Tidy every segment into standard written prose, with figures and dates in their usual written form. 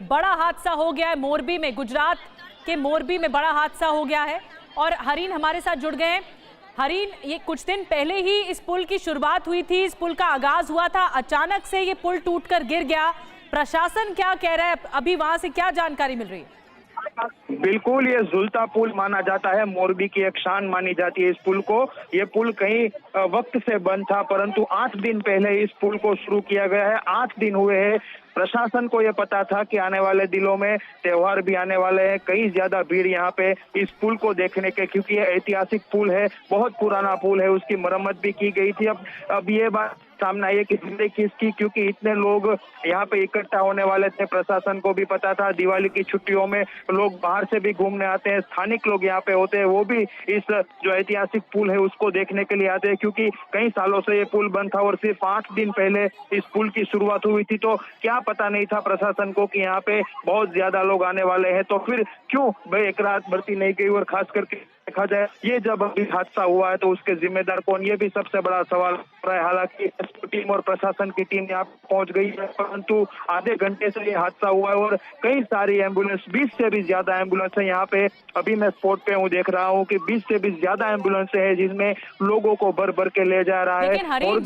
बड़ा हादसा हो गया है मोरबी में, गुजरात के मोरबी में बड़ा हादसा हो गया है और हरीन हमारे साथ जुड़ गए हैं। हरीन, ये कुछ दिन पहले ही इस पुल की शुरुआत हुई थी, इस पुल का आगाज हुआ था, अचानक से ये पुल टूटकर गिर गया। प्रशासन क्या कह रहा है, अभी वहां से क्या जानकारी मिल रही है? बिल्कुल, ये झूलता पुल माना जाता है, मोरबी की एक शान मानी जाती है इस पुल को। ये पुल कई वक्त से बंद था, परंतु 8 दिन पहले इस पुल को शुरू किया गया है। 8 दिन हुए हैं। प्रशासन को ये पता था कि आने वाले दिनों में त्योहार भी आने वाले हैं, कई ज्यादा भीड़ यहाँ पे इस पुल को देखने के, क्योंकि ये ऐतिहासिक पुल है, बहुत पुराना पुल है, उसकी मरम्मत भी की गई थी। अब ये बात सामने आई है कि जिंदगी किसकी, क्योंकि इतने लोग यहाँ पे इकट्ठा होने वाले थे। प्रशासन को भी पता था, दिवाली की छुट्टियों में लोग बाहर से भी घूमने आते हैं, स्थानिक लोग यहाँ पे होते हैं, वो भी इस जो ऐतिहासिक पुल है उसको देखने के लिए आते हैं, क्योंकि कई सालों से ये पुल बंद था और सिर्फ 8 दिन पहले इस पुल की शुरुआत हुई थी। तो क्या पता नहीं था प्रशासन को कि यहाँ पे बहुत ज्यादा लोग आने वाले हैं, तो फिर क्यों भाई एक रात बरती नहीं गई? और खास करके देखा जाए, ये जब अभी हादसा हुआ है तो उसके जिम्मेदार कौन, ये भी सबसे बड़ा सवाल हो रहा है। हालांकि टीम और प्रशासन की टीम यहाँ पहुंच गई है, परंतु आधे घंटे से ये हादसा हुआ है और कई सारी एम्बुलेंस, 20 से भी ज्यादा एम्बुलेंस है यहाँ पे। अभी मैं स्पॉट पे हूँ, देख रहा हूँ कि 20 से भी ज्यादा एम्बुलेंस है जिसमें लोगों को भर भर के ले जा रहा है। लेकिन हरीन,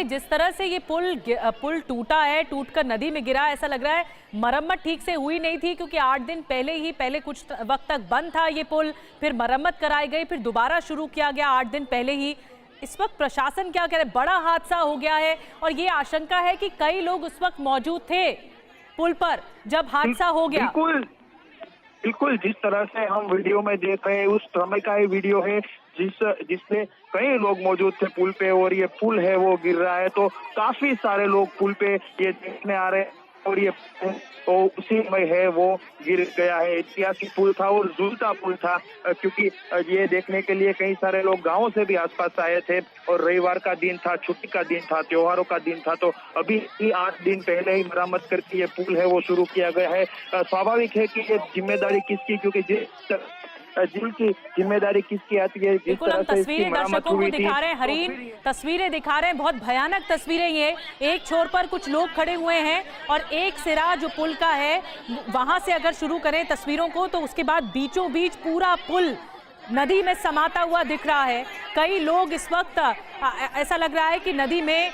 जिस तरह से ये पुल टूटा है, टूटकर नदी में गिरा, ऐसा लग रहा है मरम्मत ठीक से हुई नहीं थी, क्योंकि 8 दिन पहले कुछ वक्त तक बंद था ये पुल, फिर मरम्मत कराई गई, फिर दोबारा शुरू किया गया 8 दिन पहले ही। इस वक्त प्रशासन क्या कह रहा है? बड़ा हादसा हो गया है और ये आशंका है कि कई लोग उस वक्त मौजूद थे पुल पर जब हादसा हो गया। बिल्कुल, जिस तरह से हम वीडियो में देख रहे हैं उस समय का ये वीडियो है जिसमें कई लोग मौजूद थे पुल पे, और ये पुल है वो गिर रहा है, तो काफी सारे लोग पुल पे ये देखने आ रहे हैं और ये तो उसी में है वो गिर गया है। ऐतिहासिक पुल था और झूलता पुल था, क्योंकि ये देखने के लिए कई सारे लोग गांवों से भी आसपास आए थे और रविवार का दिन था, छुट्टी का दिन था, त्योहारों का दिन था, तो अभी 8 दिन पहले ही मरम्मत करके ये पुल है वो शुरू किया गया है। स्वाभाविक है कि ये जिम्मेदारी किसकी, क्योंकि जिनकी जिम्मेदारी किसकी आती है, जिस तरह से इसकी मरम्मत हुई थी। दिखा रहे हैं हरीन, तस्वीरें दिखा रहे हैं, बहुत भयानक तस्वीरें ये। एक छोर पर कुछ लोग खड़े हुए हैं और एक सिरा जो पुल का है वहां से अगर शुरू करें तस्वीरों को, तो उसके बाद बीचों बीच पूरा पुल नदी में समाता हुआ दिख रहा है। कई लोग इस वक्त ऐसा लग रहा है कि नदी में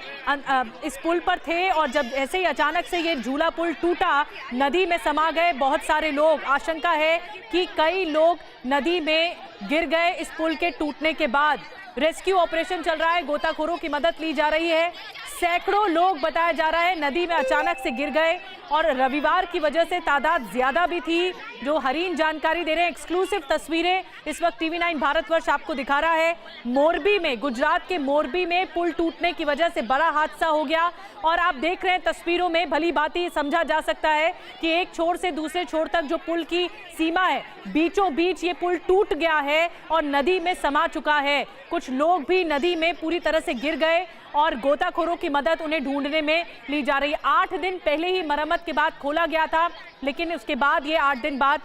इस पुल पर थे और जब ऐसे ही अचानक से ये झूला पुल टूटा, नदी में समा गए बहुत सारे लोग। आशंका है कि कई लोग नदी में गिर गए इस पुल के टूटने के बाद। रेस्क्यू ऑपरेशन चल रहा है, गोताखोरों की मदद ली जा रही है। सैकड़ों लोग बताया जा रहा है नदी में अचानक से गिर गए और रविवार की वजह से तादाद ज्यादा भी थी। जो हरीन जानकारी दे रहे हैं, एक्सक्लूसिव तस्वीरें इस वक्त TV9 भारतवर्ष आपको दिखा रहा है। मोरबी में, गुजरात के मोरबी में पुल टूटने की वजह से बड़ा हादसा हो गया और आप देख रहे हैं तस्वीरों में, भली भांति समझा जा सकता है कि एक छोर से दूसरे छोर तक जो पुल की सीमा है, बीचों बीच ये पुल टूट गया है और नदी में समा चुका है। कुछ लोग भी नदी में पूरी तरह से गिर गए और गोताखोरों की मदद उन्हें ढूंढने में ली जा रही है। 8 दिन पहले ही मरम्मत के बाद खोला गया था, लेकिन उसके बाद ये 8 दिन बाद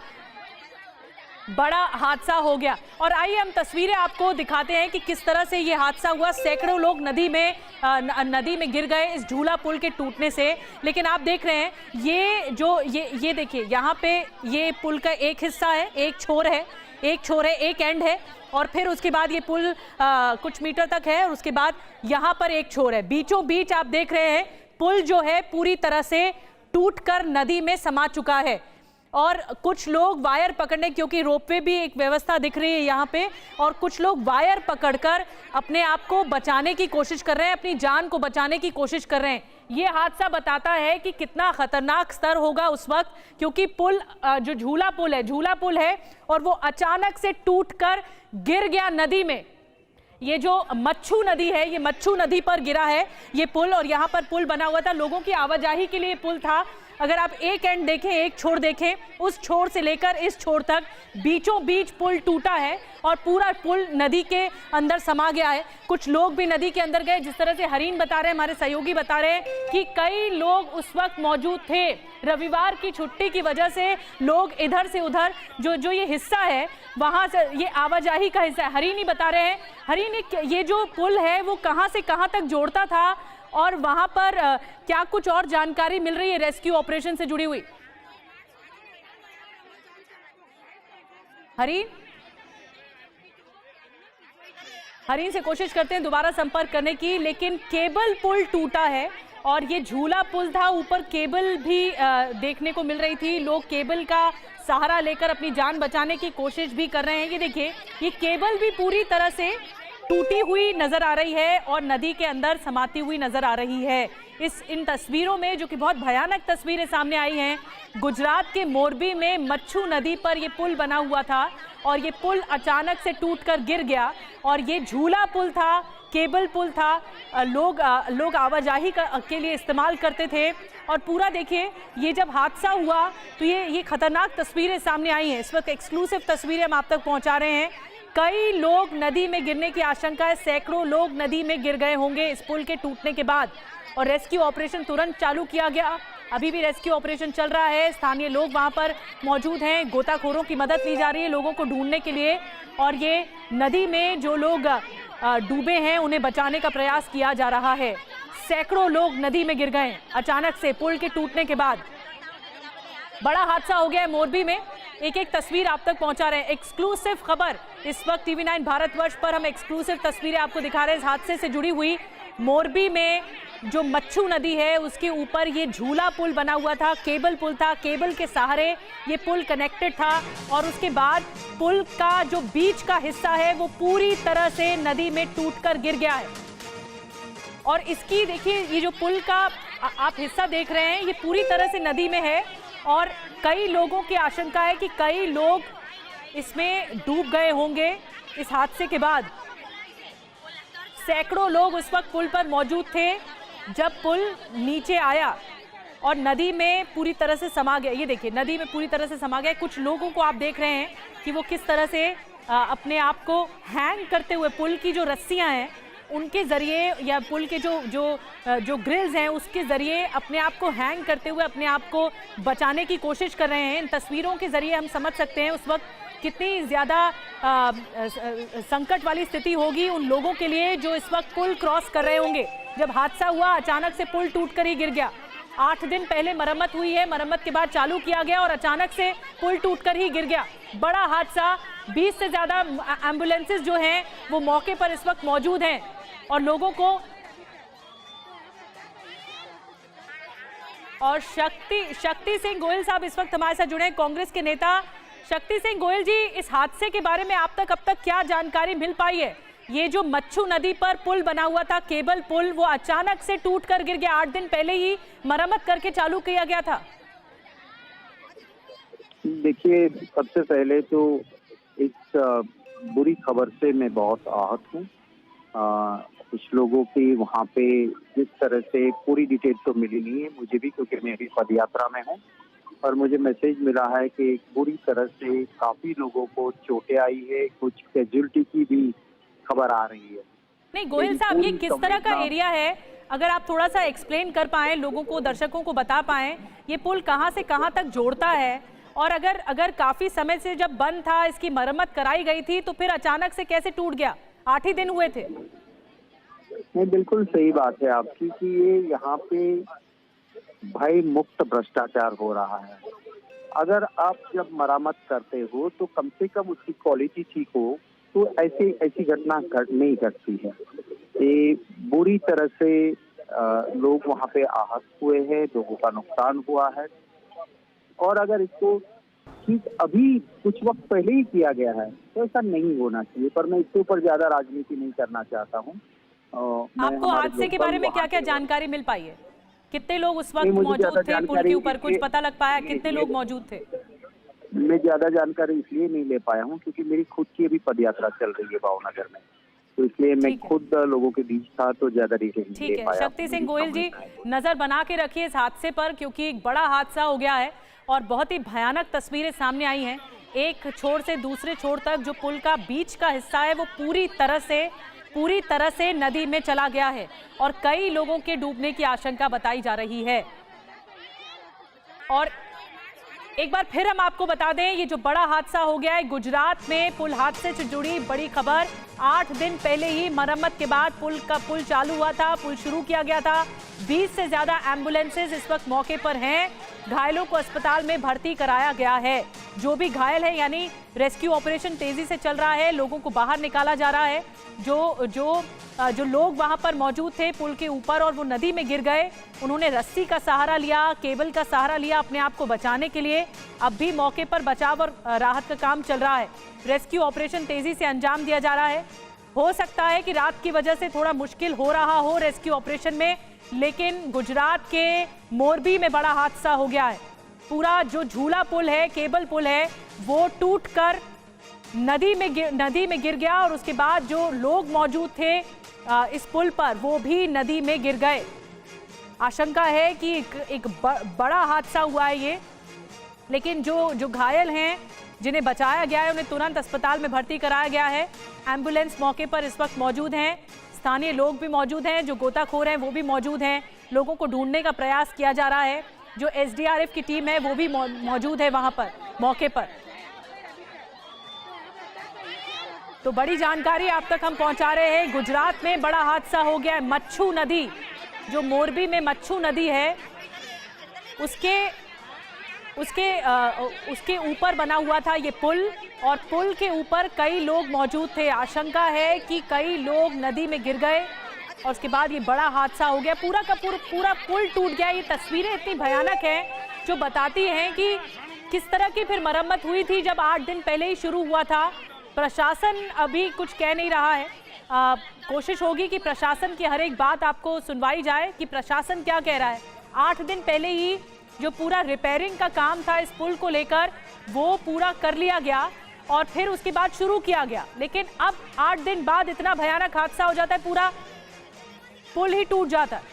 बड़ा हादसा हो गया। और आइए हम तस्वीरें आपको दिखाते हैं कि किस तरह से ये हादसा हुआ। सैकड़ों लोग नदी में गिर गए इस झूला पुल के टूटने से। लेकिन आप देख रहे हैं ये देखिए, यहाँ पे ये पुल का एक हिस्सा है, एक छोर है, एक एंड है और फिर उसके बाद ये पुल कुछ मीटर तक है और उसके बाद यहाँ पर एक छोर है। बीचों बीच आप देख रहे हैं पुल जो है पूरी तरह से टूटकर नदी में समा चुका है और कुछ लोग वायर पकड़ने, क्योंकि रोपवे भी एक व्यवस्था दिख रही है यहाँ पे, और कुछ लोग वायर पकड़कर अपने आप को बचाने की कोशिश कर रहे हैं, अपनी जान को बचाने की कोशिश कर रहे हैं। ये हादसा बताता है कि कितना खतरनाक स्तर होगा उस वक्त, क्योंकि पुल जो झूला पुल है और वो अचानक से टूटकर गिर गया नदी में। ये जो मच्छू नदी है, ये मच्छू नदी पर गिरा है ये पुल और यहाँ पर पुल बना हुआ था, लोगों की आवाजाही के लिए पुल था। अगर आप एक एंड देखें, एक छोर देखें, उस छोर से लेकर इस छोर तक बीचों बीच पुल टूटा है और पूरा पुल नदी के अंदर समा गया है। कुछ लोग भी नदी के अंदर गए, जिस तरह से हरीन बता रहे हैं, हमारे सहयोगी बता रहे हैं कि कई लोग उस वक्त मौजूद थे। रविवार की छुट्टी की वजह से लोग इधर से उधर जो ये हिस्सा है वहां से, ये आवाजाही का हिस्सा है। हरीन ही बता रहे हैं, हरीन ये जो पुल है वो कहां से कहां तक जोड़ता था और वहां पर क्या कुछ और जानकारी मिल रही है रेस्क्यू ऑपरेशन से जुड़ी हुई? हरीन से कोशिश करते हैं दोबारा संपर्क करने की, लेकिन केबल पुल टूटा है और ये झूला पुल था, ऊपर केबल भी देखने को मिल रही थी। लोग केबल का सहारा लेकर अपनी जान बचाने की कोशिश भी कर रहे हैं। ये देखिए, ये केबल भी पूरी तरह से टूटी हुई नजर आ रही है और नदी के अंदर समाती हुई नजर आ रही है। इन तस्वीरों में, जो कि बहुत भयानक तस्वीरें सामने आई हैं, गुजरात के मोरबी में मच्छू नदी पर ये पुल बना हुआ था और ये पुल अचानक से टूटकर गिर गया और ये झूला पुल था, केबल पुल था, लोग आवाजाही के लिए इस्तेमाल करते थे। और पूरा देखिए, ये जब हादसा हुआ तो ये खतरनाक तस्वीरें सामने आई हैं। इस वक्त एक्सक्लूसिव तस्वीरें हम आप तक पहुंचा रहे हैं। कई लोग नदी में गिरने की आशंका है, सैकड़ों लोग नदी में गिर गए होंगे इस पुल के टूटने के बाद और रेस्क्यू ऑपरेशन तुरंत चालू किया गया। अभी भी रेस्क्यू ऑपरेशन चल रहा है, स्थानीय लोग वहां पर मौजूद हैं, गोताखोरों की मदद ली जा रही है लोगों को ढूंढने के लिए और ये नदी में जो लोग डूबे हैं उन्हें बचाने का प्रयास किया जा रहा है। सैकड़ों लोग नदी में गिर गए अचानक से पुल के टूटने के बाद। बड़ा हादसा हो गया है मोरबी में, एक एक तस्वीर आप तक पहुंचा रहे हैं। एक्सक्लूसिव खबर इस वक्त टीवी 9 भारतवर्ष पर हम एक्सक्लूसिव तस्वीरें आपको दिखा रहे हैं इस हादसे से जुड़ी हुई। मोरबी में जो मच्छू नदी है उसके ऊपर ये झूला पुल बना हुआ था, केबल पुल था, केबल के सहारे ये पुल कनेक्टेड था और उसके बाद पुल का जो बीच का हिस्सा है वो पूरी तरह से नदी में टूटकर गिर गया है। और इसकी देखिए, ये जो पुल का आप हिस्सा देख रहे हैं ये पूरी तरह से नदी में है और कई लोगों की आशंका है कि कई लोग इसमें डूब गए होंगे इस हादसे के बाद। सैकड़ों लोग उस वक्त पुल पर मौजूद थे जब पुल नीचे आया और नदी में पूरी तरह से समा गया। ये देखिए, नदी में पूरी तरह से समा गया। कुछ लोगों को आप देख रहे हैं कि वो किस तरह से अपने आप को हैंग करते हुए, पुल की जो रस्सियां हैं उनके जरिए या पुल के जो ग्रिल्स हैं उसके जरिए अपने आप को हैंग करते हुए अपने आप को बचाने की कोशिश कर रहे हैं। इन तस्वीरों के जरिए हम समझ सकते हैं उस वक्त कितनी ज़्यादा संकट वाली स्थिति होगी उन लोगों के लिए जो इस वक्त पुल क्रॉस कर रहे होंगे। जब हादसा हुआ अचानक से पुल टूटकर ही गिर गया। 8 दिन पहले मरम्मत हुई है, मरम्मत के बाद चालू किया गया और अचानक से पुल टूटकर ही गिर गया। बड़ा हादसा। 20 से ज़्यादा एम्बुलेंसेज जो हैं वो मौके पर इस वक्त मौजूद हैं और लोगों को और शक्ति सिंह गोयल साहब इस वक्त हमारे साथ जुड़े हैं, कांग्रेस के नेता। शक्ति सिंह गोयल जी, इस हादसे के बारे में आप तक अब तक क्या जानकारी मिल पाई है? ये जो मच्छू नदी पर पुल बना हुआ था, केबल पुल, वो अचानक से टूट कर गिर गया। 8 दिन पहले ही मरम्मत करके चालू किया गया था। देखिए, सबसे पहले तो इस बुरी खबर से मैं बहुत आहत हूँ। कुछ लोगों की वहाँ पे जिस तरह से पूरी डिटेल तो मिली नहीं है मुझे भी, क्योंकि मैं अभी पद यात्रा में हूँ और मुझे मैसेज मिला है कि बुरी तरह से काफी लोगों को चोटें आई है, कुछ कैजुअलिटी की भी खबर आ रही है। नहीं गोयल साहब, ये किस तरह का एरिया है, अगर आप थोड़ा सा एक्सप्लेन कर पाएं, लोगों को, दर्शकों को बता पाएं, ये पुल कहां से कहां तक जोड़ता है और अगर काफी समय से जब बंद था, इसकी मरम्मत कराई गई थी, तो फिर अचानक से कैसे टूट गया? 8 ही दिन हुए थे। नहीं, बिल्कुल सही बात है आपकी कि ये यहाँ पे भय मुक्त भ्रष्टाचार हो रहा है। अगर आप जब मरम्मत करते हो तो कम से कम उसकी क्वालिटी ठीक हो, तो ऐसी घटना नहीं घटती है। ये बुरी तरह से लोग वहाँ पे आहत हुए हैं, लोगों का नुकसान हुआ है और अगर इसको ठीक अभी कुछ वक्त पहले ही किया गया है तो ऐसा नहीं होना चाहिए। पर मैं इसके ऊपर ज्यादा राजनीति नहीं करना चाहता हूँ। आपको हादसे के बारे में क्या क्या जानकारी मिल पाई है? कितने लोग उस वक्त मौजूद थे पुल के ऊपर? कुछ पता लग पाया कितने लोग मौजूद थे? मैं ज्यादा जानकारी इसलिए नहीं ले पाया हूँ क्योंकि मेरी खुद की अभी पदयात्रा चल रही है भावनगर में, तो इसलिए मैं खुद लोगों के बीच था तो ज्यादा डिटेल नहीं ले पाया। शक्ति सिंह गोयल जी, नजर बना के रखिए इस हादसे पर, क्योंकि एक बड़ा हादसा हो गया है और बहुत ही भयानक तस्वीरें सामने आई हैं। एक छोर से दूसरे छोर तक जो पुल का बीच का हिस्सा है वो पूरी तरह से नदी में चला गया है और कई लोगों के डूबने की आशंका बताई जा रही है। और एक बार फिर हम आपको बता दें, ये जो बड़ा हादसा हो गया है गुजरात में, पुल हादसे से जुड़ी बड़ी खबर। 8 दिन पहले ही मरम्मत के बाद पुल चालू हुआ था, पुल शुरू किया गया था। 20 से ज्यादा एम्बुलेंसेज इस वक्त मौके पर हैं, घायलों को अस्पताल में भर्ती कराया गया है। जो भी घायल है, यानी रेस्क्यू ऑपरेशन तेजी से चल रहा है, लोगों को बाहर निकाला जा रहा है। जो लोग वहां पर मौजूद थे पुल के ऊपर और वो नदी में गिर गए, उन्होंने रस्सी का सहारा लिया, केबल का सहारा लिया अपने आप को बचाने के लिए। अब भी मौके पर बचाव और राहत का काम चल रहा है। रेस्क्यू ऑपरेशन तेजी से अंजाम दिया जा रहा है। हो सकता है कि रात की वजह से थोड़ा मुश्किल हो रहा हो रेस्क्यू ऑपरेशन में, लेकिन गुजरात के मोरबी में बड़ा हादसा हो गया है। पूरा जो झूला पुल है, केबल पुल है, वो टूटकर नदी में गिर गया और उसके बाद जो लोग मौजूद थे इस पुल पर, वो भी नदी में गिर गए। आशंका है कि एक बड़ा हादसा हुआ है ये, लेकिन जो घायल हैं, जिन्हें बचाया गया है, उन्हें तुरंत अस्पताल में भर्ती कराया गया है। एम्बुलेंस मौके पर इस वक्त मौजूद हैं, स्थानीय लोग भी मौजूद हैं, जो गोताखोर हैं वो भी मौजूद हैं। लोगों को ढूंढने का प्रयास किया जा रहा है। जो एसडीआरएफ की टीम है वो भी मौजूद है वहां पर मौके पर। तो बड़ी जानकारी आप तक हम पहुंचा रहे हैं। गुजरात में बड़ा हादसा हो गया है। मच्छू नदी, जो मोरबी में मच्छू नदी है, उसके ऊपर बना हुआ था ये पुल, और पुल के ऊपर कई लोग मौजूद थे। आशंका है कि कई लोग नदी में गिर गए और उसके बाद ये बड़ा हादसा हो गया। पूरा का पूरा पुल टूट गया। ये तस्वीरें इतनी भयानक हैं जो बताती हैं कि किस तरह की फिर मरम्मत हुई थी जब 8 दिन पहले ही शुरू हुआ था। प्रशासन अभी कुछ कह नहीं रहा है। कोशिश होगी कि प्रशासन की हर एक बात आपको सुनवाई जाए कि प्रशासन क्या कह रहा है। 8 दिन पहले ही जो पूरा रिपेयरिंग का काम था इस पुल को लेकर, वो पूरा कर लिया गया और फिर उसके बाद शुरू किया गया। लेकिन अब 8 दिन बाद इतना भयानक हादसा हो जाता है, पूरा पुल ही टूट जाता है।